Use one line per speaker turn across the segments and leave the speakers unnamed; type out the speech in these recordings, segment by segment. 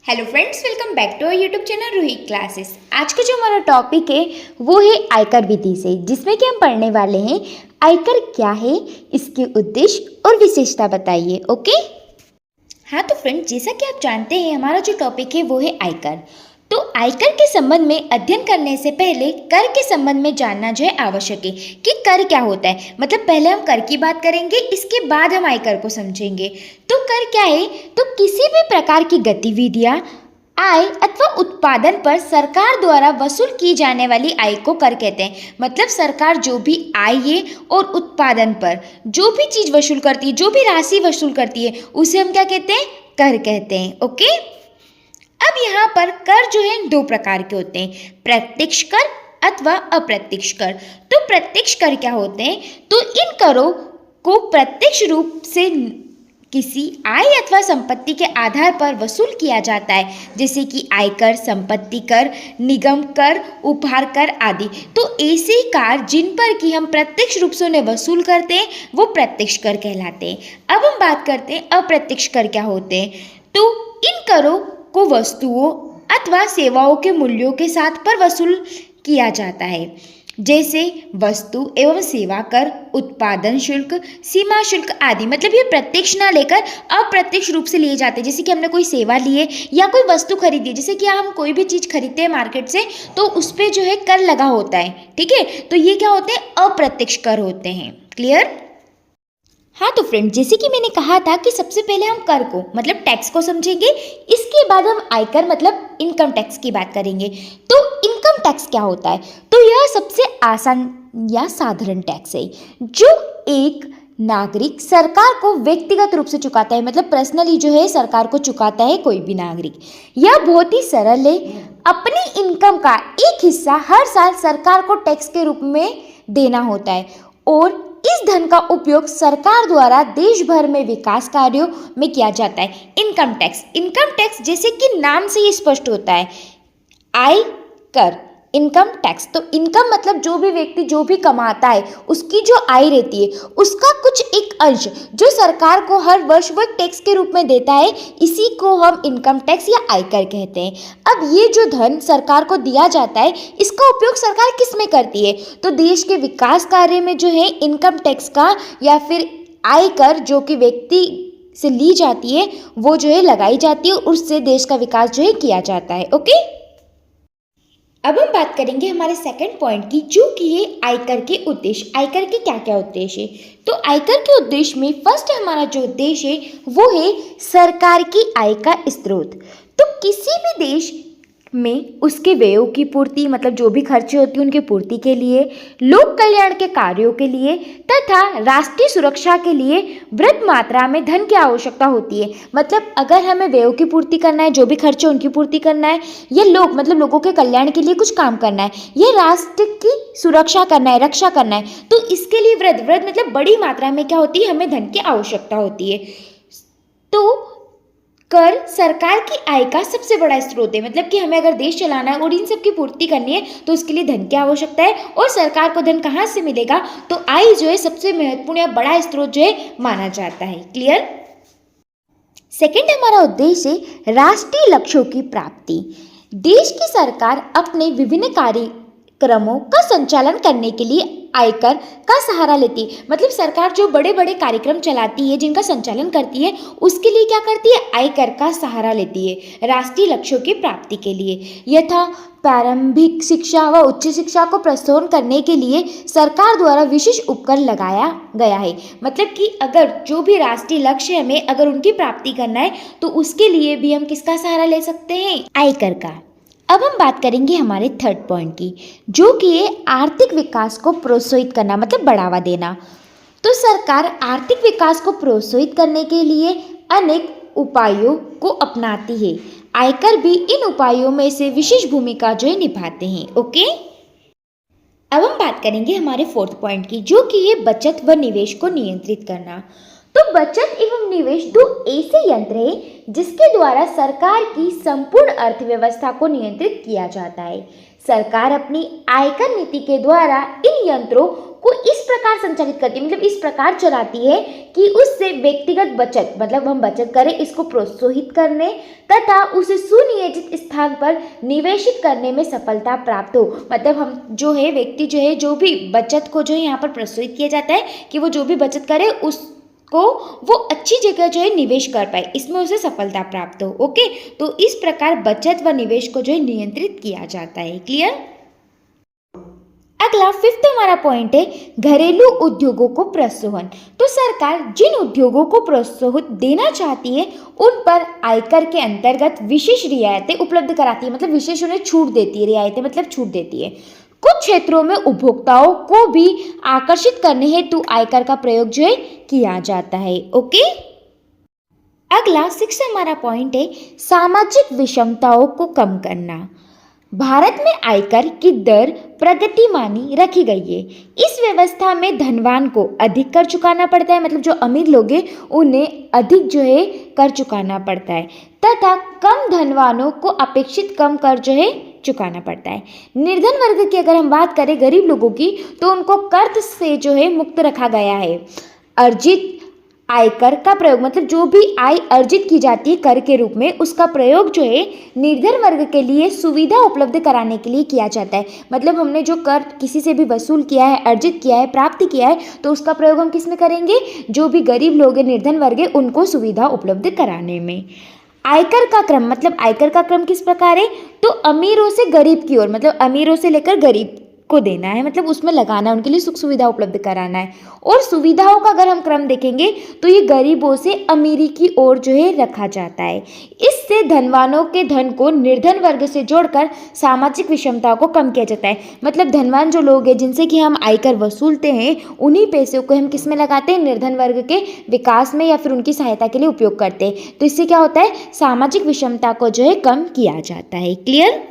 Hello friends, welcome back to our YouTube channel Ruhi classes. आज का जो हमारा टॉपिक है वो है आयकर विधि से, जिसमें कि हम पढ़ने वाले हैं आयकर क्या है, इसके उद्देश्य और विशेषता बताइए। ओके, हाँ तो फ्रेंड्स, जैसा कि आप जानते हैं हमारा जो टॉपिक है वो है आयकर। तो आयकर के संबंध में अध्ययन करने से पहले कर के संबंध में जानना जो है आवश्यक है कि कर क्या होता है। मतलब पहले हम कर की बात करेंगे, इसके बाद हम आयकर को समझेंगे। तो कर क्या है? तो किसी भी प्रकार की गतिविधियां, आय अथवा उत्पादन पर सरकार द्वारा वसूल की जाने वाली आय को कर कहते हैं। मतलब सरकार जो भी आय है और उत्पादन पर जो भी चीज वसूल करती है, जो भी राशि वसूल करती है, उसे हम क्या कहते हैं? कर कहते हैं। ओके, अब यहाँ पर कर जो है दो प्रकार के होते हैं, प्रत्यक्ष कर अथवा अप्रत्यक्ष कर। तो प्रत्यक्ष कर क्या होते हैं? तो इन करों को प्रत्यक्ष रूप से किसी आय अथवा संपत्ति के आधार पर वसूल किया जाता है, जैसे कि आयकर, संपत्ति कर, निगम कर, उपहार कर आदि। तो ऐसे कर जिन पर कि हम प्रत्यक्ष रूप से उन्हें वसूल करते हैं वो प्रत्यक्ष कर कहलाते हैं। अब हम बात करते हैं अप्रत्यक्ष कर क्या होते हैं। तो इन करों को वस्तुओं अथवा सेवाओं के मूल्यों के साथ पर वसूल किया जाता है, जैसे वस्तु एवं सेवा कर, उत्पादन शुल्क, सीमा शुल्क आदि। मतलब ये प्रत्यक्ष ना लेकर अप्रत्यक्ष रूप से लिए जाते हैं। जैसे कि हमने कोई सेवा ली है या कोई वस्तु खरीदी है, जैसे कि हम कोई भी चीज़ खरीदते हैं मार्केट से, तो उस पर जो है कर लगा होता है। ठीक है, तो ये क्या होते हैं? अप्रत्यक्ष कर होते हैं। क्लियर? हाँ तो फ्रेंड, जैसे कि मैंने कहा था कि सबसे पहले हम कर को मतलब टैक्स को समझेंगे, इसके बाद हम आयकर मतलब इनकम टैक्स की बात करेंगे। तो इनकम टैक्स क्या होता है? तो यह सबसे आसान या साधारण टैक्स है जो एक नागरिक सरकार को व्यक्तिगत रूप से चुकाता है। मतलब पर्सनली जो है सरकार को चुकाता है कोई भी नागरिक। यह बहुत ही सरल है। अपनी इनकम का एक हिस्सा हर साल सरकार को टैक्स के रूप में देना होता है और इस धन का उपयोग सरकार द्वारा देश भर में विकास कार्यों में किया जाता है। इनकम टैक्स जैसे कि नाम से ही स्पष्ट होता है, आय कर, इनकम टैक्स। तो इनकम मतलब जो भी व्यक्ति जो भी कमाता है उसकी जो आय रहती है उसका कुछ एक अंश जो सरकार को हर वर्ष वो टैक्स के रूप में देता है, इसी को हम इनकम टैक्स या आयकर कहते हैं। अब ये जो धन सरकार को दिया जाता है इसका उपयोग सरकार किस में करती है? तो देश के विकास कार्य में जो है इनकम टैक्स का या फिर आयकर जो कि व्यक्ति से ली जाती है वो जो है लगाई जाती है, उससे देश का विकास जो है किया जाता है। ओके, अब हम बात करेंगे हमारे सेकंड पॉइंट की, जो कि है आयकर के उद्देश्य। आयकर के क्या क्या उद्देश्य है? तो आयकर के उद्देश्य में फर्स्ट हमारा जो उद्देश्य है वो है सरकार की आय का स्रोत। तो किसी भी देश में उसके व्ययों की पूर्ति, मतलब जो भी खर्चे होती हैं उनकी पूर्ति के लिए, लोक कल्याण के कार्यों के लिए तथा राष्ट्रीय सुरक्षा के लिए बृहत मात्रा में धन की आवश्यकता होती है। मतलब अगर हमें व्ययों की पूर्ति करना है, जो भी खर्चे उनकी पूर्ति करना है, या मतलब लोगों के कल्याण के लिए कुछ काम करना है, या राष्ट्र की सुरक्षा करना है, रक्षा करना है, तो इसके लिए बृहत मतलब बड़ी मात्रा में क्या होती है? हमें धन की आवश्यकता होती है। तो कर सरकार की आय का सबसे बड़ा स्रोत है। मतलब कि हमें अगर देश चलाना है और इन सब की पूर्ति करनी है तो उसके लिए धन की आवश्यकता है। और सरकार को धन कहाँ से मिलेगा? तो आय जो है सबसे महत्वपूर्ण या बड़ा स्रोत जो है माना जाता है। क्लियर? सेकंड हमारा उद्देश्य है राष्ट्रीय लक्ष्यों की प्राप्ति। देश की सरकार अपने विभिन्न कार्यक्रमों का संचालन करने के लिए आयकर का सहारा लेती है। मतलब सरकार जो बड़े बड़े कार्यक्रम चलाती है, जिनका संचालन करती है, उसके लिए क्या करती है? आयकर का सहारा लेती है राष्ट्रीय लक्ष्यों की प्राप्ति के लिए। यथा प्रारंभिक शिक्षा व उच्च शिक्षा को प्रोत्साहन करने के लिए सरकार द्वारा विशेष उपकर लगाया गया है। मतलब कि अगर जो भी राष्ट्रीय लक्ष्य हमें अगर उनकी प्राप्ति करना है तो उसके लिए भी हम किसका सहारा ले सकते हैं? आयकर का। अब हम बात करेंगे हमारे थर्ड पॉइंट की, जो कि है आर्थिक विकास को प्रोत्साहित करना, मतलब बढ़ावा देना। तो सरकार आर्थिक विकास को प्रोत्साहित करने के लिए अनेक उपायों को अपनाती है। आयकर भी इन उपायों में से विशेष भूमिका जो है निभाते हैं। ओके, अब हम बात करेंगे हमारे फोर्थ पॉइंट की, जो कि है बचत व निवेश को नियंत्रित करना। तो बचत एवं निवेश दो ऐसे यंत्र हैं जिसके द्वारा सरकार की संपूर्ण अर्थव्यवस्था को नियंत्रित किया जाता है। सरकार अपनी आयकर नीति के द्वारा इन यंत्रों को इस प्रकार संचालित करती है, मतलब इस प्रकार चलाती है कि उससे व्यक्तिगत बचत, मतलब हम बचत करें, इसको प्रोत्साहित करने तथा उसे सुनियोजित स्थान पर निवेशित करने में सफलता प्राप्त हो। मतलब हम जो है व्यक्ति जो है, जो भी बचत को जो है यहाँ पर प्रोत्साहित किया जाता है कि वो जो भी बचत करे उसको वो अच्छी जगह जो है निवेश कर पाए, इसमें उसे सफलता प्राप्त हो। ओके, तो इस प्रकार बचत व निवेश को जो है नियंत्रित किया जाता है। क्लियर। अगला फिफ्थ हमारा पॉइंट है घरेलू उद्योगों को प्रोत्साहन। तो सरकार जिन उद्योगों को प्रोत्साहन देना चाहती है उन पर आयकर के अंतर्गत विशेष रियायतें उपलब्ध कराती है, मतलब विशेष उन्हें छूट देती है, रियायतें मतलब छूट देती है। कुछ क्षेत्रों में उपभोक्ताओं को भी आकर्षित करने हेतु आयकर का प्रयोग जो है किया जाता है। ओके, अगला सिक्स हमारा पॉइंट है सामाजिक विषमताओं को कम करना। भारत में आयकर की दर प्रगति मानी रखी गई है। इस व्यवस्था में धनवान को अधिक कर चुकाना पड़ता है, मतलब जो अमीर लोग हैं उन्हें अधिक जो है कर चुकाना पड़ता है तथा कम धनवानों को अपेक्षित कम कर जो है चुकाना पड़ता है। निर्धन वर्ग की अगर हम बात करें, गरीब लोगों की, तो उनको कर से जो है मुक्त रखा गया है। अर्जित आयकर का प्रयोग, मतलब जो भी आय अर्जित की जाती है कर के रूप में, उसका प्रयोग जो है निर्धन वर्ग के लिए सुविधा उपलब्ध कराने के लिए किया जाता है। मतलब हमने जो कर किसी से भी वसूल किया है, अर्जित किया है, प्राप्त किया है, तो उसका प्रयोग हम किस में करेंगे? जो भी गरीब लोग हैं, निर्धन वर्ग है, उनको सुविधा उपलब्ध कराने में। आयकर का क्रम, मतलब आयकर का क्रम किस प्रकार है? तो अमीरों से गरीब की ओर, मतलब अमीरों से लेकर गरीब को देना है, मतलब उसमें लगाना है, उनके लिए सुख सुविधा उपलब्ध कराना है। और सुविधाओं का अगर हम क्रम देखेंगे तो ये गरीबों से अमीरी की ओर जो है रखा जाता है। इससे धनवानों के धन को निर्धन वर्ग से जोड़कर सामाजिक विषमताओं को कम किया जाता है। मतलब धनवान जो लोग हैं जिनसे कि हम आयकर वसूलते हैं, उन्हीं पैसों को हम किस में लगाते हैं? निर्धन वर्ग के विकास में या फिर उनकी सहायता के लिए उपयोग करते हैं। तो इससे क्या होता है? सामाजिक विषमता को जो है कम किया जाता है। क्लियर।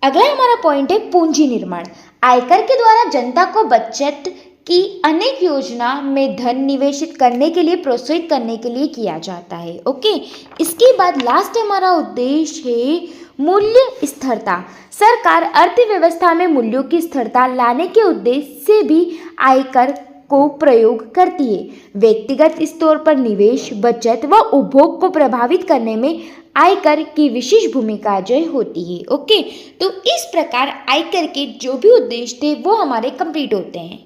अगला हमारा पॉइंट है पूंजी निर्माण। आयकर के द्वारा जनता को बचत की अनेक योजना में धन निवेशित करने के लिए प्रोत्साहित करने के लिए किया जाता है। ओके, इसके बाद लास्ट हमारा उद्देश्य है मूल्य स्थिरता। सरकार अर्थव्यवस्था में मूल्यों की स्थिरता लाने के उद्देश्य से भी आयकर को प्रयोग करती है। व्यक्तिगत स्तर पर निवेश, बचत व उपभोग को प्रभावित करने में आयकर की विशेष भूमिका जो होती है। ओके, तो इस प्रकार आयकर के जो भी उद्देश्य थे वो हमारे कंप्लीट होते हैं।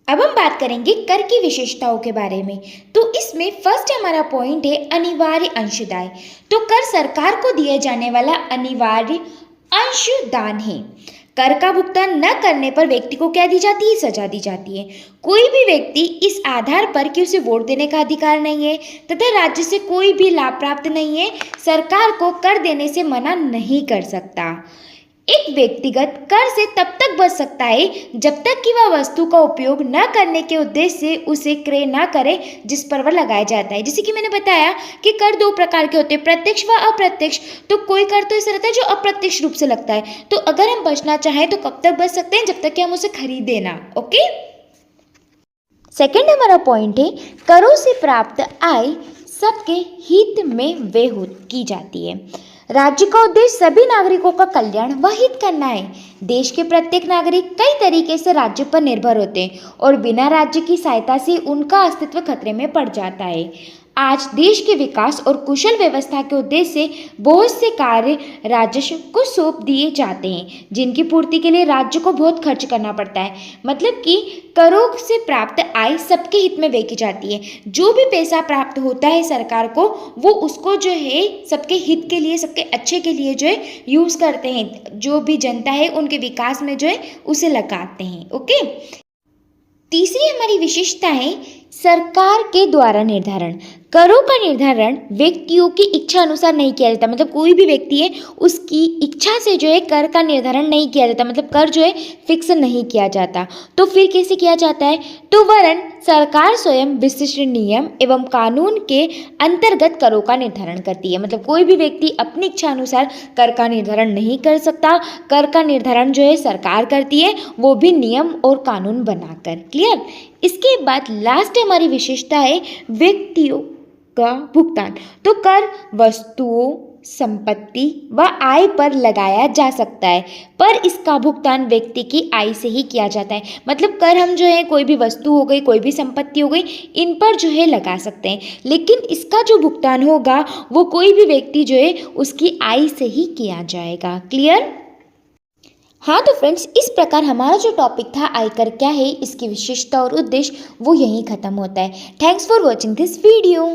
अब हम बात करेंगे कर की विशेषताओं के बारे में। तो इसमें फर्स्ट हमारा पॉइंट है अनिवार्य अंशदाय। तो कर सरकार को दिया जाने वाला अनिवार्य अंशदान है। कर का भुगतान न करने पर व्यक्ति को क्या दी जाती है? सजा दी जाती है। कोई भी व्यक्ति इस आधार पर कि उसे वोट देने का अधिकार नहीं है तथा राज्य से कोई भी लाभ प्राप्त नहीं है, सरकार को कर देने से मना नहीं कर सकता। एक व्यक्तिगत कर से तब तक बच सकता है जब तक कि वह वस्तु का उपयोग न करने के उद्देश्य से उसे क्रय न करे जिस पर वह लगाया जाता है। जैसे कि मैंने बताया कि कर दो प्रकार के होते हैं, प्रत्यक्ष व अप्रत्यक्ष। तो कोई कर तो ऐसा रहता है जो अप्रत्यक्ष रूप से लगता है। तो अगर हम बचना चाहें तो कब तक बच सकते हैं? जब तक कि हम उसे खरीदे ना। ओके, सेकेंड हमारा पॉइंट है करों से प्राप्त आय सबके हित में व्यय की जाती है। राज्य का उद्देश्य सभी नागरिकों का कल्याण व हित करना है। देश के प्रत्येक नागरिक कई तरीके से राज्य पर निर्भर होते हैं और बिना राज्य की सहायता से उनका अस्तित्व खतरे में पड़ जाता है। आज देश के विकास और कुशल व्यवस्था के उद्देश्य से बहुत से कार्य राजस्व को सौंप दिए जाते हैं, जिनकी पूर्ति के लिए राज्य को बहुत खर्च करना पड़ता है। मतलब कि करों से प्राप्त आय सबके हित में व्यय की जाती है। जो भी पैसा प्राप्त होता है सरकार को, वो उसको जो है सबके हित के लिए, सबके अच्छे के लिए जो है यूज़ करते हैं। जो भी जनता है उनके विकास में जो है उसे लगाते हैं। ओके, तीसरी हमारी विशेषता है सरकार के द्वारा निर्धारण। करों का निर्धारण व्यक्तियों की इच्छा अनुसार नहीं किया जाता। मतलब कोई भी व्यक्ति है उसकी इच्छा से जो है कर का निर्धारण नहीं किया जाता, मतलब कर जो है फिक्स नहीं किया जाता। तो फिर कैसे किया जाता है? तो वरन सरकार स्वयं विशिष्ट नियम एवं कानून के अंतर्गत करों का निर्धारण करती है। मतलब कोई भी व्यक्ति अपनी इच्छा अनुसार कर का निर्धारण नहीं कर सकता। कर का निर्धारण जो है सरकार करती है, वो भी नियम और कानून बनाकर। क्लियर। इसके बाद लास्ट हमारी विशेषता है व्यक्तियों का भुगतान। तो कर वस्तुओं संपत्ति व आय पर लगाया जा सकता है, पर इसका भुगतान व्यक्ति की आय से ही किया जाता है। मतलब कर हम जो है कोई भी वस्तु हो गई, कोई भी संपत्ति हो गई, इन पर जो है लगा सकते हैं, लेकिन इसका जो भुगतान होगा वो कोई भी व्यक्ति जो है उसकी आय से ही किया जाएगा। क्लियर? हाँ तो फ्रेंड्स, इस प्रकार हमारा जो टॉपिक था आयकर क्या है, इसकी विशेषता और उद्देश्य, वो यहीं ख़त्म होता है। Thanks for watching this video.